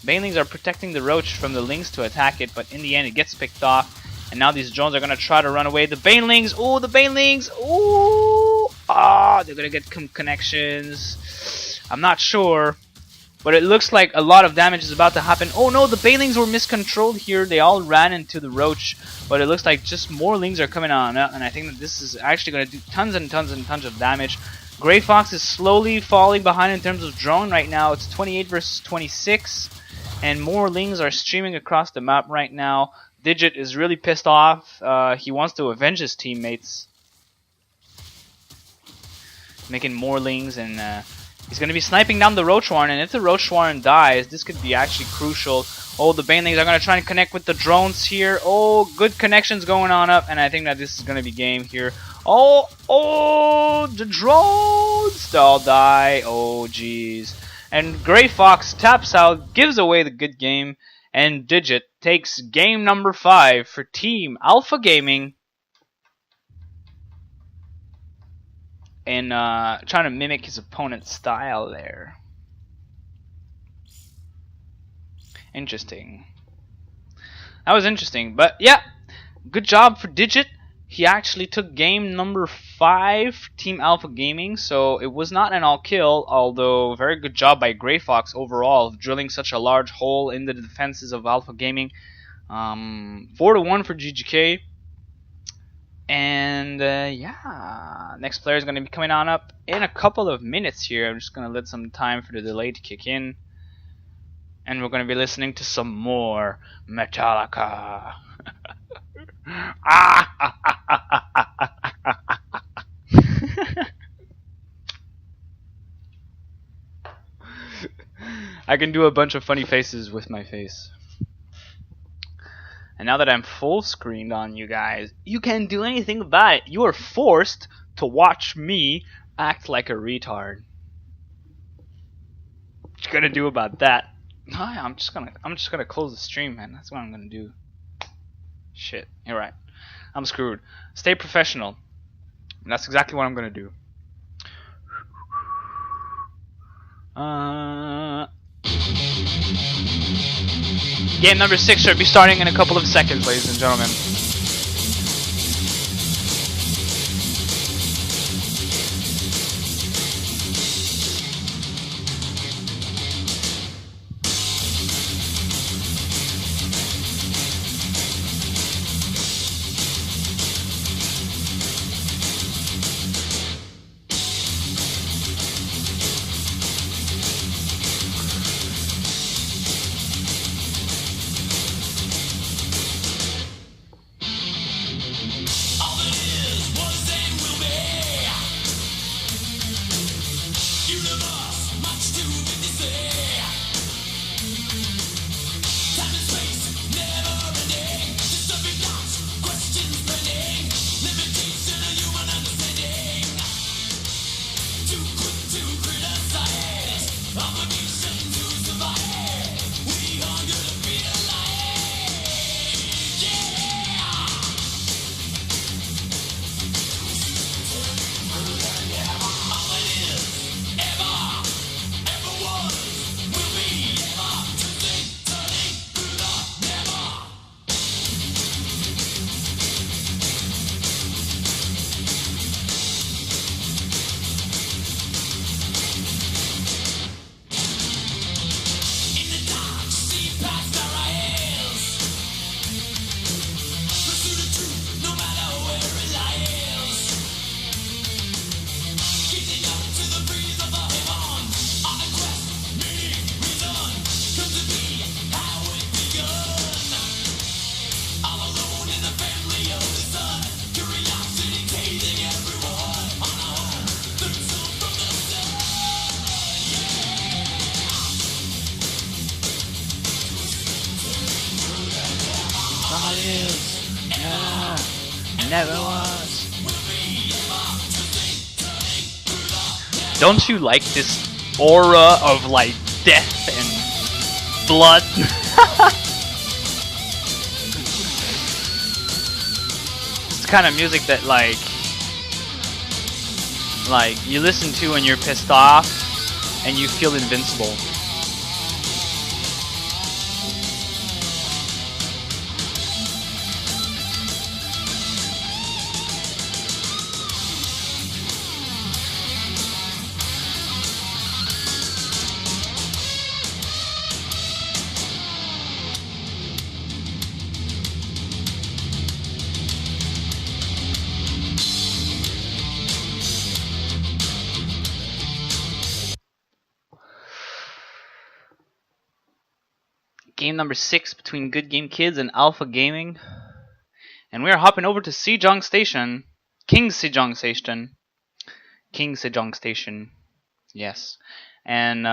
Banelings are protecting the Roach from the Lings to attack it, but in the end it gets picked off. And now these drones are going to try to run away. The Banelings! Oh, the Banelings! Oh! Ah, they're going to get connections. I'm not sure. But it looks like a lot of damage is about to happen. Oh no, the Banelings were miscontrolled here. They all ran into the Roach. But it looks like just more Lings are coming on. And I think that this is actually going to do tons and tons and tons of damage. Grey Fox is slowly falling behind in terms of drone right now. It's 28 versus 26. And more Lings are streaming across the map right now. Digit is really pissed off. He wants to avenge his teammates. Making more Lings, and he's going to be sniping down the Roach Warren. And if the Roach Warren dies, this could be actually crucial. Oh, the Banelings are going to try and connect with the drones here. Oh, good connections going on up. And I think that this is going to be game here. Oh, the drones! They all die. Oh, jeez. And Grey Fox taps out, gives away the good game. And Digit takes game number 5 for Team Alpha Gaming. And trying to mimic his opponent's style there. Interesting. That was interesting. But yeah, good job for Digit. He actually took game number 5, Team Alpha Gaming. So it was not an all-kill, although very good job by Grey Fox overall of drilling such a large hole in the defenses of Alpha Gaming. 4-1 for GGK. And yeah, next player is going to be coming on up in a couple of minutes here. I'm just going to let some time for the delay to kick in. And we're going to be listening to some more Metallica. I can do a bunch of funny faces with my face. And now that I'm full screened on you guys, you can't do anything about it. You are forced to watch me act like a retard. What you gonna do about that? I'm just gonna close the stream, man. That's what I'm gonna do. Shit, you're right. I'm screwed. Stay professional. And that's exactly what I'm gonna do. Game number 6 should be starting in a couple of seconds, ladies and gentlemen. Never was. Don't you like this aura of like death and blood? It's kind of music that like you listen to when you're pissed off and you feel invincible. Game number 6 between Good Game Kids and Alpha Gaming. And we are hopping over to Sejong Station. King Sejong Station. King Sejong Station. Yes. And,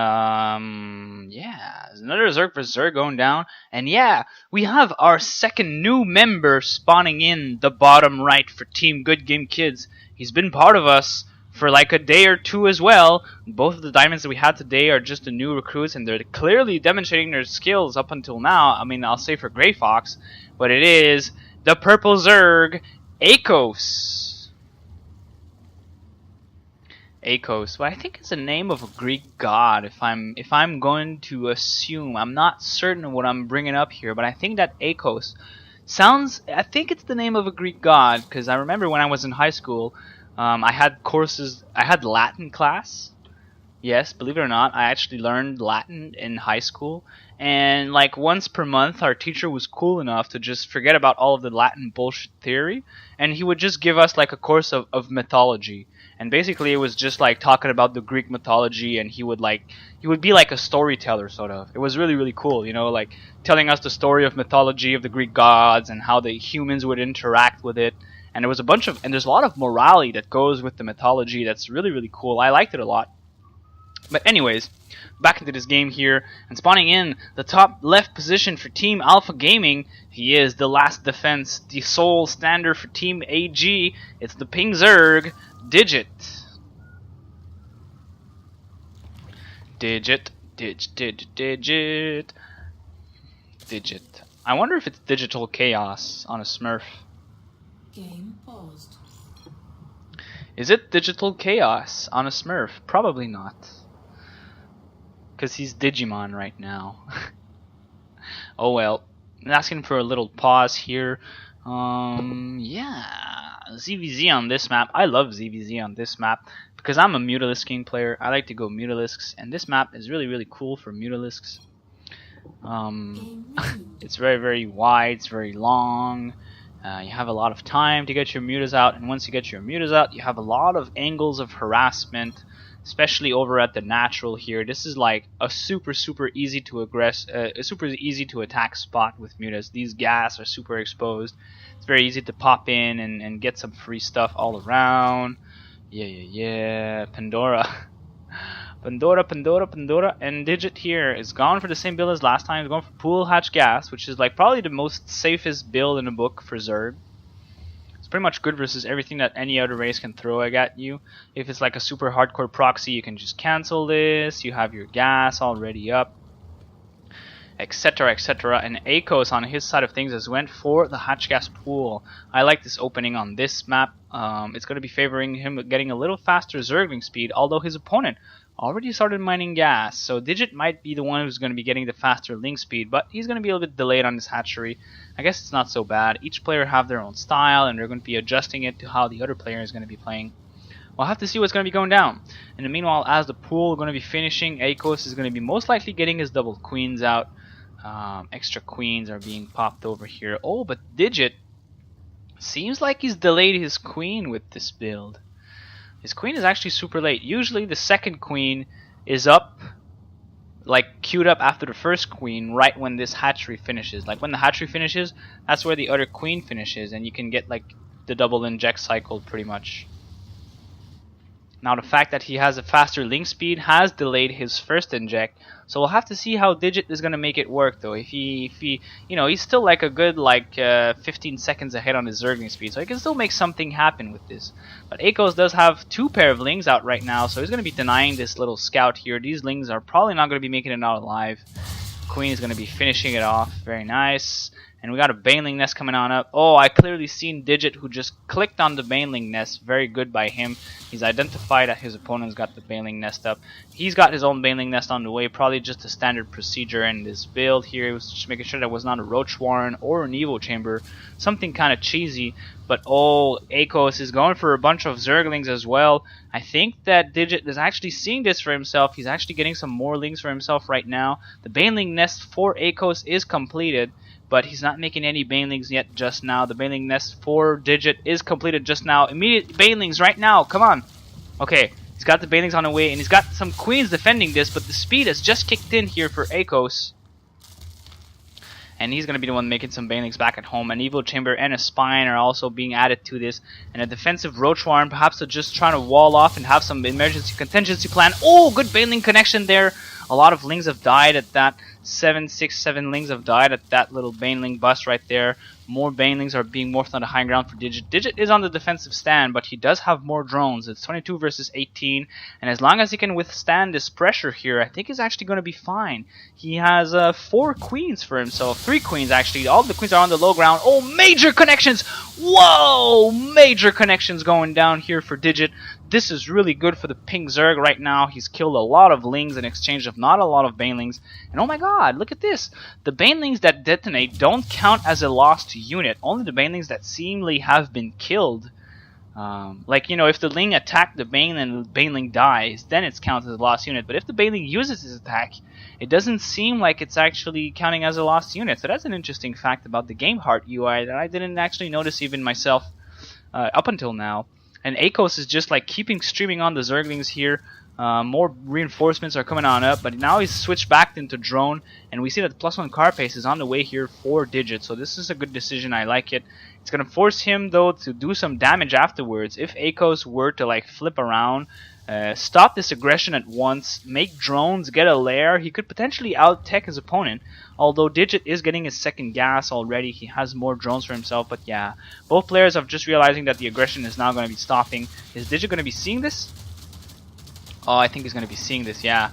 yeah, there's another Zerg vs. Zerg going down. And yeah, we have our second new member spawning in the bottom right for Team Good Game Kids. He's been part of us for like a day or two as well. Both of the diamonds that we had today are just the new recruits, and they're clearly demonstrating their skills up until now. I mean, I'll say for Grey Fox, but it is the purple Zerg, Akos. Akos. Well, I think it's the name of a Greek god. If I'm going to assume, I'm not certain of what I'm bringing up here, but I think that Akos sounds. I think it's the name of a Greek god, because I remember when I was in high school, I had courses. I had Latin class. Yes, believe it or not, I actually learned Latin in high school. And like once per month, our teacher was cool enough to just forget about all of the Latin bullshit theory, and he would just give us like a course of mythology. And basically it was just like talking about the Greek mythology, and he would be like a storyteller sort of. It was really, really cool, you know, like telling us the story of mythology of the Greek gods and how the humans would interact with it. And there was there's a lot of morality that goes with the mythology that's really, really cool. I liked it a lot. But anyways, back into this game here, and spawning in the top left position for Team Alpha Gaming, he is the last defense, the sole stander for Team AG. It's the Ping Zerg, Digit. Digit. I wonder if it's Digital Chaos on a Smurf. Game paused. Is it Digital Chaos on a Smurf? Probably not. Because he's Digimon right now. Oh well. I'm asking for a little pause here. Yeah. ZVZ on this map. I love ZVZ on this map because I'm a Mutalisk King player. I like to go Mutalisks, and this map is really, really cool for Mutalisks. It's very, very wide. It's very long. You have a lot of time to get your mutas out, and once you get your mutas out, you have a lot of angles of harassment, especially over at the natural here. This is like a super, super easy to super easy to attack spot with mutas. These gas are super exposed. It's very easy to pop in and get some free stuff all around. Yeah. Pandora. Pandora, and Digit here is gone for the same build as last time. He's going for Pool Hatch Gas, which is like probably the most safest build in the book for Zerg. It's pretty much good versus everything that any other race can throw at you. If it's like a super hardcore proxy, you can just cancel this. You have your gas already up, etc, etc. And Akos on his side of things has went for the Hatch Gas Pool. I like this opening on this map. It's going to be favoring him getting a little faster Zergling speed, although his opponent already started mining gas, so Digit might be the one who's going to be getting the faster link speed, but he's going to be a little bit delayed on his hatchery. I guess it's not so bad. Each player have their own style, and they're going to be adjusting it to how the other player is going to be playing. We'll have to see what's going to be going down. In the meanwhile, as the pool is going to be finishing, Akos is going to be most likely getting his double queens out. Extra queens are being popped over here. Oh, but Digit seems like he's delayed his queen with this build. His queen is actually super late. Usually the second queen is up, like queued up after the first queen right when this hatchery finishes. Like when the hatchery finishes, that's where the other queen finishes, and you can get like the double inject cycle pretty much. Now the fact that he has a faster link speed has delayed his first inject, so we'll have to see how Digit is gonna make it work though. If he you know, he's still like a good 15 seconds ahead on his Zergling speed, so he can still make something happen with this. But Akos does have 2 pair of lings out right now, so he's gonna be denying this little scout here. These lings are probably not gonna be making it out alive. Queen is gonna be finishing it off. Very nice. And we got a Baneling nest coming on up. Oh, I clearly seen Digit who just clicked on the Baneling nest. Very good by him. He's identified that his opponent's got the Baneling nest up. He's got his own Baneling nest on the way. Probably just a standard procedure in this build here. He was just making sure that was not a Roach Warren or an Evo Chamber. Something kind of cheesy. But oh, Akos is going for a bunch of Zerglings as well. I think that Digit is actually seeing this for himself. He's actually getting some more lings for himself right now. The Baneling nest for Akos is completed, but he's not making any Banelings yet just now. The Baneling nest for Digit is completed just now. Immediate Banelings right now. Come on. Okay, he's got the Banelings on the way, and he's got some queens defending this, but the speed has just kicked in here for Akos. and he's going to be the one making some banelings back at home. An Evil Chamber and a Spine are also being added to this, and a defensive Roach Warren, perhaps to just trying to wall off and have some emergency contingency plan. Oh, good baneling connection there. A lot of lings have died at that. 7 lings have died at that little baneling bust right there. More banelings are being morphed on the high ground for Digit. Digit is on the defensive stand, but he does have more drones. It's 22 versus 18, and as long as he can withstand this pressure here, I think he's actually going to be fine. He has 4 queens for himself, 3 queens actually. All the queens are on the low ground. Oh, major connections! Whoa! Major connections going down here for Digit. This is really good for the pink Zerg right now. He's killed a lot of lings in exchange of not a lot of banelings. And oh my god, look at this. The banelings that detonate don't count as a lost unit. Only the banelings that seemingly have been killed. Like, you know, if the ling attacked the bane and the baneling dies, then it's counted as a lost unit. But if the baneling uses his attack, it doesn't seem like it's actually counting as a lost unit. So that's an interesting fact about the Game Heart UI that I didn't actually notice even myself up until now. And Akos is just like keeping streaming on the Zerglings here. More reinforcements are coming on up, but now he's switched back into drone, and we see that +1 car pace is on the way here for Digit. So this is a good decision. I like it. It's gonna force him though to do some damage afterwards. If Akos were to like flip around, stop this aggression at once, make drones, get a lair, he could potentially out-tech his opponent. Although Digit is getting his second gas already, he has more drones for himself. But yeah, both players are just realizing that the aggression is now going to be stopping. Is Digit going to be seeing this? Oh, I think he's going to be seeing this, yeah.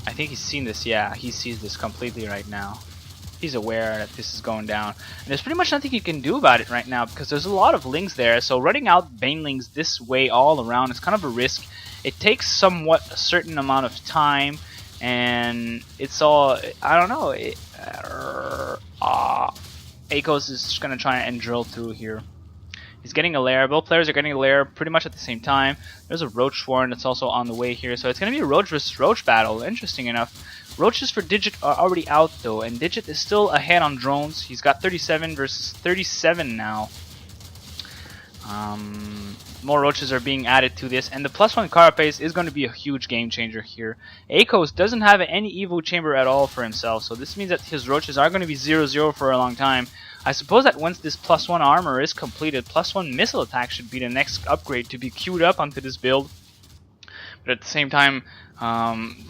I think he's seen this, yeah. He sees this completely right now. He's aware that this is going down. And there's pretty much nothing you can do about it right now because there's a lot of lings there. So running out banelings this way all around is kind of a risk. It takes somewhat a certain amount of time. And it's all, I don't know. Akos is just going to try and drill through here. He's getting a lair. Both players are getting a lair pretty much at the same time. There's a Roach Warren that's also on the way here. So it's going to be a Roach versus Roach battle. Interesting enough. Roaches for Digit are already out though. And Digit is still ahead on drones. He's got 37 versus 37 now. More roaches are being added to this, and the +1 carapace is going to be a huge game changer here. Akos doesn't have any Evo Chamber at all for himself, so this means that his roaches are going to be 0-0 for a long time. I suppose that once this +1 armor is completed, +1 missile attack should be the next upgrade to be queued up onto this build. But at the same time,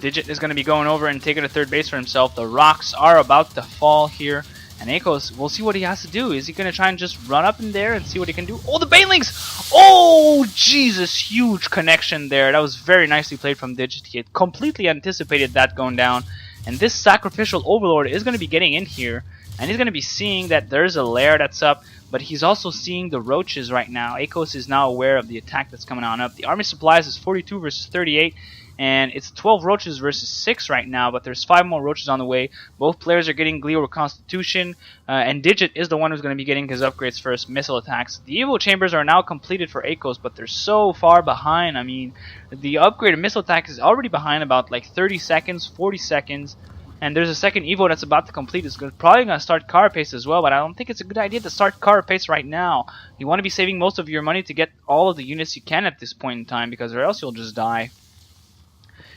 Digit is going to be going over and taking a third base for himself. The rocks are about to fall here. And Akos, we'll see what he has to do. Is he going to try and just run up in there and see what he can do? Oh, the banelings! Oh, Jesus, huge connection there. That was very nicely played from Digit. He had completely anticipated that going down. And this Sacrificial Overlord is going to be getting in here. And he's going to be seeing that there's a lair that's up. But he's also seeing the roaches right now. Akos is now aware of the attack that's coming on up. The army supplies is 42 versus 38. And it's 12 roaches versus 6 right now, but there's 5 more roaches on the way. Both players are getting Glee or Constitution, and Digit is the one who's going to be getting his upgrades first, missile attacks. The Evo Chambers are now completed for Akos, but they're so far behind. I mean, the upgrade of missile attack is already behind about like 30 seconds, 40 seconds. And there's a second Evo that's about to complete. It's probably going to start Carapace as well, but I don't think it's a good idea to start Carapace right now. You want to be saving most of your money to get all of the units you can at this point in time, because or else you'll just die.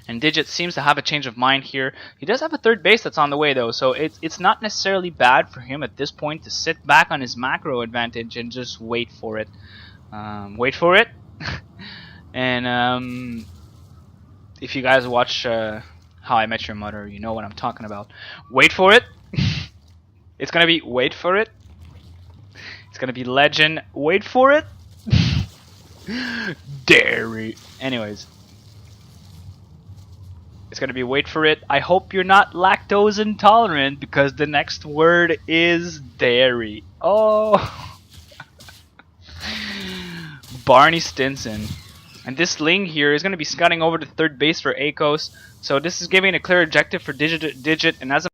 And Digit seems to have a change of mind here. He does have a third base that's on the way though, so it's not necessarily bad for him at this point to sit back on his macro advantage and just wait for it. Wait for it. And if you guys watch How I Met Your Mother, you know what I'm talking about. Wait for it. It's gonna be wait for it. It's gonna be legend. Wait for it. Dairy. Anyways. It's going to be wait for it. I hope you're not lactose intolerant because the next word is dairy. Oh. Barney Stinson. And this Ling here is going to be scouting over to third base for Akos. So this is giving a clear objective for Digit. And as